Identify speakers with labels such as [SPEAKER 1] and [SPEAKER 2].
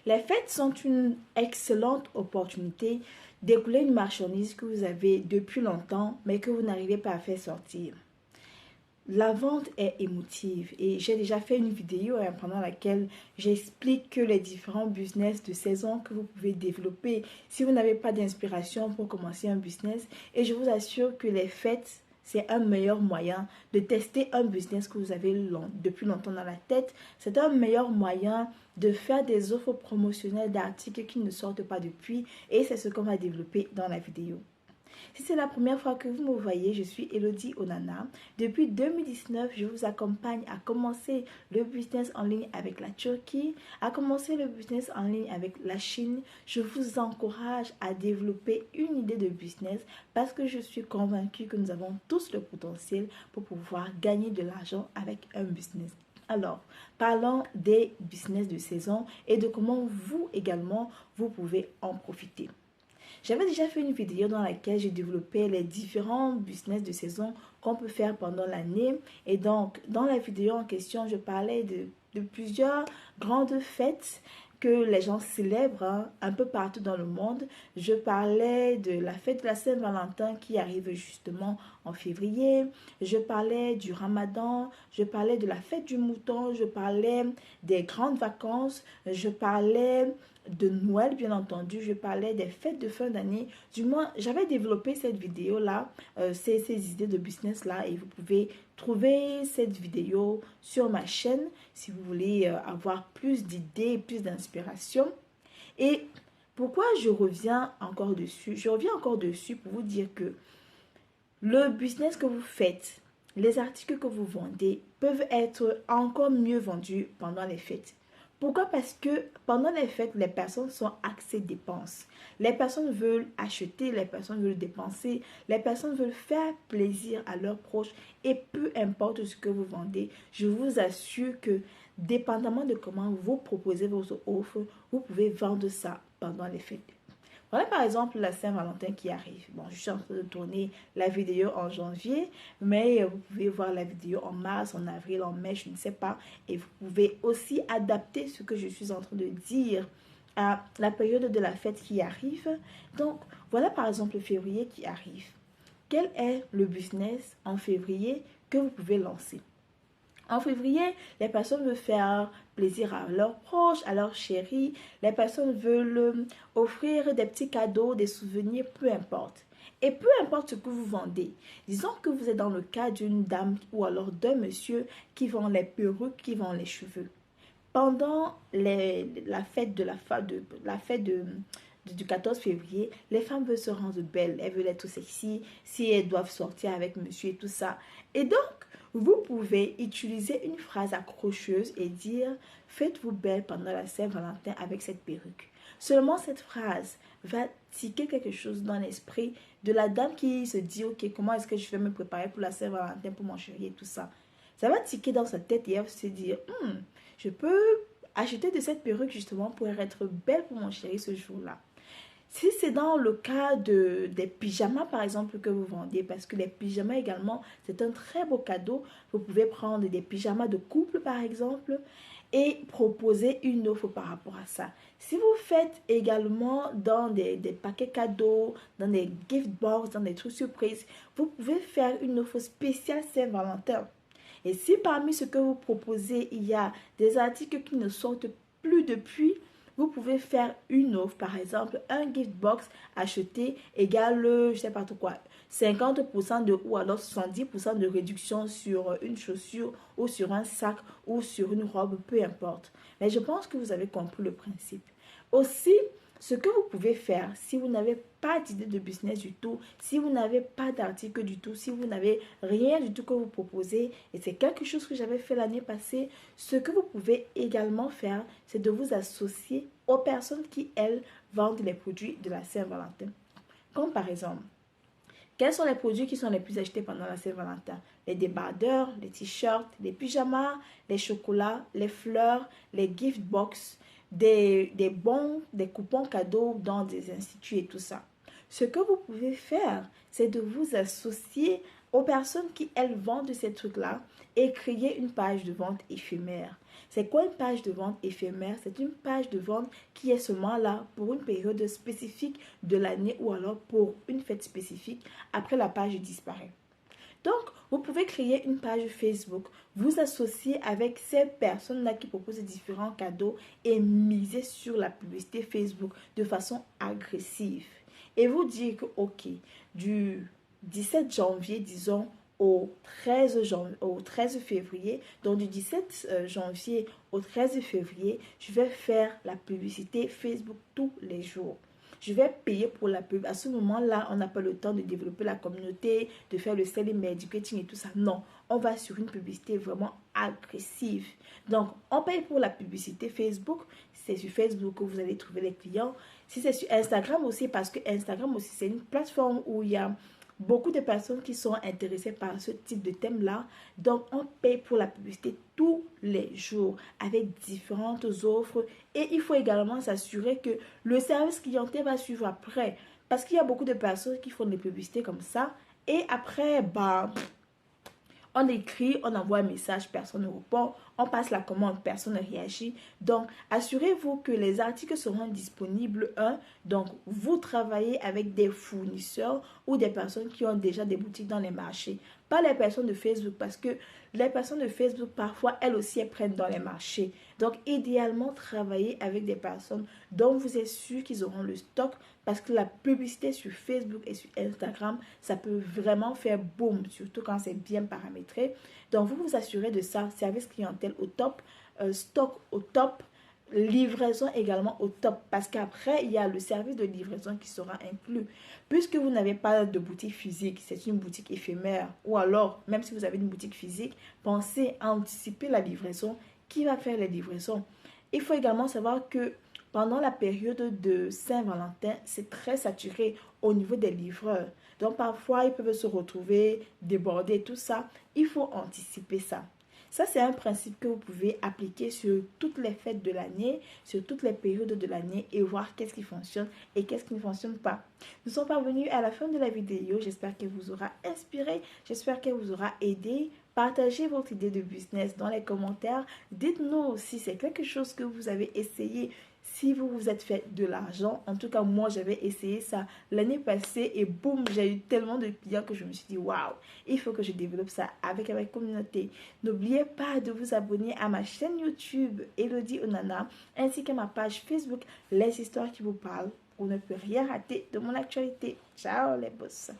[SPEAKER 1] Les fêtes sont une excellente opportunité d'écouler une marchandise que vous avez depuis longtemps, mais que vous n'arrivez pas à faire sortir. La vente est émotive et j'ai déjà fait une vidéo pendant laquelle j'explique que les différents business de saison que vous pouvez développer si vous n'avez pas d'inspiration pour commencer un business. Et je vous assure que les fêtes, c'est un meilleur moyen de tester un business que vous avez depuis longtemps dans la tête. C'est un meilleur moyen de faire des offres promotionnelles d'articles qui ne sortent pas depuis. Et c'est ce qu'on va développer dans la vidéo. Si c'est la première fois que vous me voyez, je suis Elodie Onana. Depuis 2019, je vous accompagne à commencer le business en ligne avec la Turquie, à commencer le business en ligne avec la Chine. Je vous encourage à développer une idée de business parce que je suis convaincue que nous avons tous le potentiel pour pouvoir gagner de l'argent avec un business. Alors, parlons des business de saison et de comment vous également, vous pouvez en profiter. J'avais déjà fait une vidéo dans laquelle j'ai développé les différents business de saison qu'on peut faire pendant l'année. Et donc, dans la vidéo en question, je parlais de plusieurs grandes fêtes que les gens célèbrent un peu partout dans le monde. Je parlais de la fête de la Saint-Valentin qui arrive justement en février. Je parlais du Ramadan. Je parlais de la fête du mouton. Je parlais des grandes vacances. Je parlais de Noël, bien entendu. Je parlais des fêtes de fin d'année. Du moins, j'avais développé cette vidéo-là, ces idées de business-là, et vous pouvez trouver cette vidéo sur ma chaîne si vous voulez avoir plus d'idées, plus d'inspiration. Et pourquoi je reviens encore dessus? Je reviens encore dessus pour vous dire que le business que vous faites, les articles que vous vendez peuvent être encore mieux vendus pendant les fêtes. Pourquoi? Parce que pendant les fêtes, les personnes sont axées dépenses. Les personnes veulent acheter, les personnes veulent dépenser, les personnes veulent faire plaisir à leurs proches. Et peu importe ce que vous vendez, je vous assure que dépendamment de comment vous proposez vos offres, vous pouvez vendre ça pendant les fêtes. Voilà par exemple la Saint-Valentin qui arrive. Bon, je suis en train de tourner la vidéo en janvier, mais vous pouvez voir la vidéo en mars, en avril, en mai, je ne sais pas. Et vous pouvez aussi adapter ce que je suis en train de dire à la période de la fête qui arrive. Donc, voilà par exemple le février qui arrive. Quel est le business en février que vous pouvez lancer? En février, les personnes veulent faire plaisir à leurs proches, à leurs chéris. Les personnes veulent offrir des petits cadeaux, des souvenirs, peu importe. Et peu importe ce que vous vendez. Disons que vous êtes dans le cas d'une dame ou alors d'un monsieur qui vend les perruques, qui vend les cheveux. Pendant la fête du 14 février, les femmes veulent se rendre belles, elles veulent être sexy, si elles doivent sortir avec monsieur et tout ça. Et donc, vous pouvez utiliser une phrase accrocheuse et dire « Faites-vous belle pendant la Saint-Valentin avec cette perruque ». Seulement cette phrase va tiquer quelque chose dans l'esprit de la dame qui se dit « Ok, comment est-ce que je vais me préparer pour la Saint-Valentin, pour mon chéri et tout ça ». Ça va tiquer dans sa tête et elle va se dire « Je peux acheter de cette perruque justement pour être belle pour mon chéri ce jour-là ». Si c'est dans le cas des pyjamas par exemple que vous vendez, parce que les pyjamas également, c'est un très beau cadeau. Vous pouvez prendre des pyjamas de couple par exemple et proposer une offre par rapport à ça. Si vous faites également dans des paquets cadeaux, dans des gift box, dans des trucs surprises, vous pouvez faire une offre spéciale Saint-Valentin. Et si parmi ce que vous proposez, il y a des articles qui ne sortent plus depuis, vous pouvez faire une offre, par exemple, un gift box acheté égale, je ne sais pas trop quoi, 50% de ou alors 70% de réduction sur une chaussure ou sur un sac ou sur une robe, peu importe. Mais je pense que vous avez compris le principe. Aussi, ce que vous pouvez faire si vous n'avez pas d'idée de business du tout, si vous n'avez pas d'article du tout, si vous n'avez rien du tout que vous proposez, et c'est quelque chose que j'avais fait l'année passée, ce que vous pouvez également faire, c'est de vous associer aux personnes qui, elles, vendent les produits de la Saint-Valentin. Comme par exemple, quels sont les produits qui sont les plus achetés pendant la Saint-Valentin? Les débardeurs, les t-shirts, les pyjamas, les chocolats, les fleurs, les gift box, des bons, des coupons cadeaux dans des instituts et tout ça. Ce que vous pouvez faire, c'est de vous associer aux personnes qui, elles, vendent ces trucs-là et créer une page de vente éphémère. C'est quoi une page de vente éphémère? C'est une page de vente qui est seulement là pour une période spécifique de l'année ou alors pour une fête spécifique. Après, la page disparaît. Donc, vous pouvez créer une page Facebook, vous associer avec ces personnes-là qui proposent différents cadeaux et miser sur la publicité Facebook de façon agressive. Et vous dire que, ok, du 17 janvier, disons, au 13 février, donc du 17 janvier au 13 février, je vais faire la publicité Facebook tous les jours. Je vais payer pour la pub. À ce moment-là, on n'a pas le temps de développer la communauté, de faire le selling marketing et tout ça. Non, on va sur une publicité vraiment agressive. Donc, on paye pour la publicité Facebook. C'est sur Facebook que vous allez trouver les clients. Si c'est sur Instagram aussi, parce que Instagram aussi, c'est une plateforme où il y a beaucoup de personnes qui sont intéressées par ce type de thème-là. Donc, on paye pour la publicité tous les jours avec différentes offres. Et il faut également s'assurer que le service clientèle va suivre après. Parce qu'il y a beaucoup de personnes qui font des publicités comme ça. Et après, on écrit, on envoie un message, personne ne répond. On passe la commande, personne ne réagit. Donc, assurez-vous que les articles seront disponibles. Donc, vous travaillez avec des fournisseurs ou des personnes qui ont déjà des boutiques dans les marchés. Pas les personnes de Facebook, parce que les personnes de Facebook, parfois, elles aussi, elles prennent dans les marchés. Donc, idéalement, travailler avec des personnes dont vous êtes sûr qu'ils auront le stock, parce que la publicité sur Facebook et sur Instagram, ça peut vraiment faire boom, surtout quand c'est bien paramétré. Donc, vous vous assurez de ça. Service clientèle au top, stock au top, livraison également au top. Parce qu'après, il y a le service de livraison qui sera inclus. Puisque vous n'avez pas de boutique physique, c'est une boutique éphémère. Ou alors, même si vous avez une boutique physique, pensez à anticiper la livraison. Qui va faire les livraisons? Il faut également savoir que pendant la période de Saint-Valentin, c'est très saturé au niveau des livreurs. Donc parfois, ils peuvent se retrouver débordés, tout ça. Il faut anticiper ça. Ça, c'est un principe que vous pouvez appliquer sur toutes les fêtes de l'année, sur toutes les périodes de l'année et voir qu'est-ce qui fonctionne et qu'est-ce qui ne fonctionne pas. Nous sommes parvenus à la fin de la vidéo. J'espère qu'elle vous aura inspiré. J'espère qu'elle vous aura aidé. Partagez votre idée de business dans les commentaires. Dites-nous si c'est quelque chose que vous avez essayé. Si vous vous êtes fait de l'argent, en tout cas moi j'avais essayé ça l'année passée et boum, j'ai eu tellement de clients que je me suis dit waouh, il faut que je développe ça avec ma communauté. N'oubliez pas de vous abonner à ma chaîne YouTube Elodie Onana ainsi qu'à ma page Facebook Les Histoires qui vous parlent pour ne plus rien rater de mon actualité. Ciao les boss.